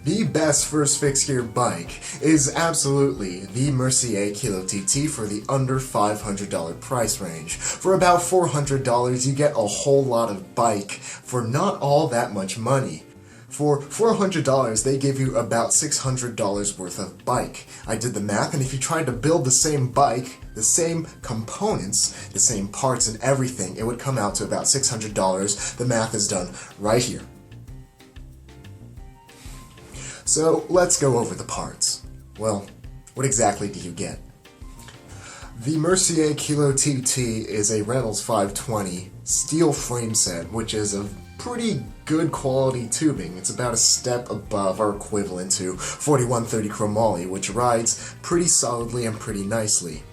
The best first fixed gear bike is absolutely the Mercier Kilo TT for the under $500 price range. For about $400 you get a whole lot of bike for not all that much money. For $400 they give you about $600 worth of bike. I did the math, and if you tried to build the same bike, the same components, the same parts and everything, it would come out to about $600. The math is done right here. So let's go over the parts. Well, what exactly do you get? The Mercier Kilo TT is a Reynolds 520 steel frame set, which is a pretty good quality tubing. It's about a step above or equivalent to 4130 chromoly, which rides pretty solidly and pretty nicely.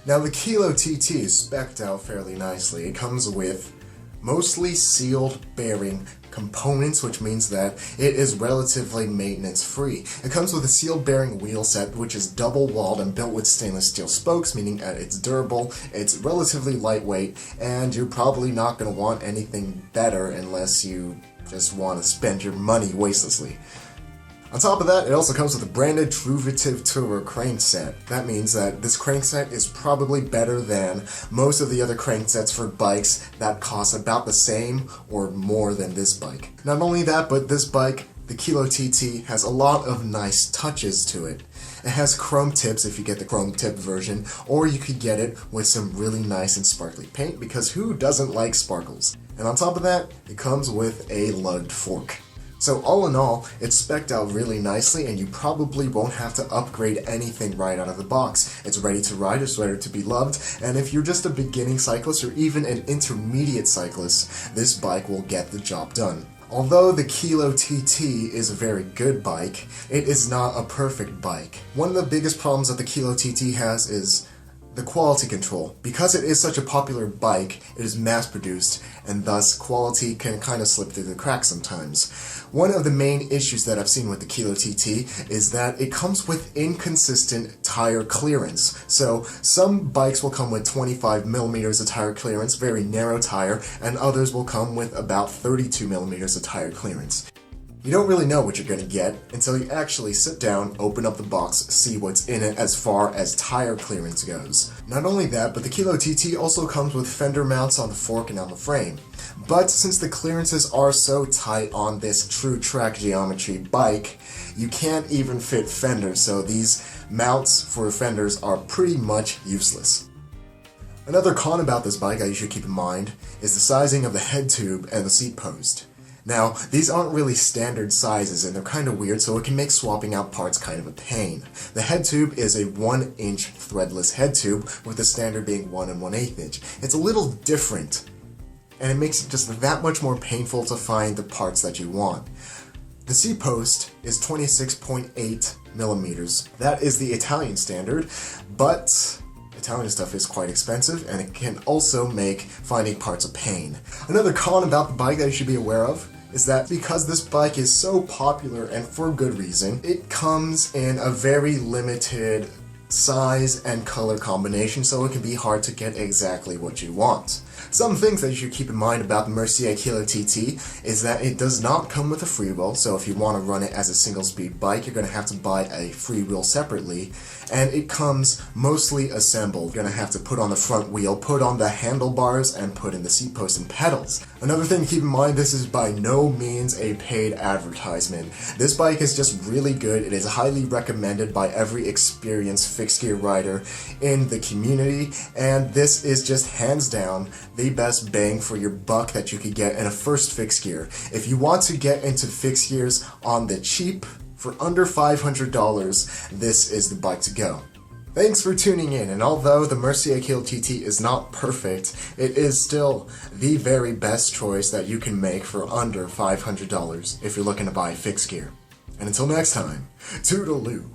Now the Kilo TT is spec'd out fairly nicely. It comes with mostly sealed bearing components, which means that it is relatively maintenance free. It comes with a sealed bearing wheel set, which is double walled and built with stainless steel spokes, meaning that it's durable, it's relatively lightweight, and you're probably not going to want anything better unless you just want to spend your money wastelessly. On top of that, it also comes with a branded Truvative Tourer crankset. That means that this crankset is probably better than most of the other cranksets for bikes that cost about the same or more than this bike. Not only that, but this bike, the Kilo TT, has a lot of nice touches to it. It has chrome tips if you get the chrome tip version, or you could get it with some really nice and sparkly paint, because who doesn't like sparkles? And on top of that, it comes with a lugged fork. So all in all, it's spec'd out really nicely, and you probably won't have to upgrade anything right out of the box. It's ready to ride, it's ready to be loved, and if you're just a beginning cyclist or even an intermediate cyclist, this bike will get the job done. Although the Kilo TT is a very good bike, it is not a perfect bike. One of the biggest problems that the Kilo TT has is the quality control. Because it is such a popular bike, it is mass-produced, and thus quality can kind of slip through the cracks sometimes. One of the main issues that I've seen with the Kilo TT is that it comes with inconsistent tire clearance. So some bikes will come with 25 millimeters of tire clearance, very narrow tire, and others will come with about 32 millimeters of tire clearance. You don't really know what you're going to get until you actually sit down, open up the box, see what's in it as far as tire clearance goes. Not only that, but the Kilo TT also comes with fender mounts on the fork and on the frame. But since the clearances are so tight on this true track geometry bike, you can't even fit fenders, so these mounts for fenders are pretty much useless. Another con about this bike that you should keep in mind is the sizing of the head tube and the seat post. Now, these aren't really standard sizes, and they're kind of weird, so it can make swapping out parts kind of a pain. The head tube is a 1-inch threadless head tube, with the standard being 1 1/8 inch. It's a little different, and it makes it just that much more painful to find the parts that you want. The seat post is 26.8 millimeters. That is the Italian standard, but Italian stuff is quite expensive, and it can also make finding parts a pain. Another con about the bike that you should be aware of is that because this bike is so popular, and for good reason, it comes in a very limited size and color combination, so it can be hard to get exactly what you want. Some things that you should keep in mind about the Mercier Kilo TT is that it does not come with a freewheel, so if you want to run it as a single-speed bike, you're going to have to buy a freewheel separately, and it comes mostly assembled. You're going to have to put on the front wheel, put on the handlebars, and put in the seat post and pedals. Another thing to keep in mind, this is by no means a paid advertisement. This bike is just really good. It is highly recommended by every experienced fixed gear rider in the community, and this is just hands down the best bang for your buck that you could get in a first fixed gear. If you want to get into fixed gears on the cheap for under $500, this is the bike to go. Thanks for tuning in, and although the Mercier Kilo TT is not perfect, it is still the very best choice that you can make for under $500 if you're looking to buy fixed gear. And until next time, toodaloo.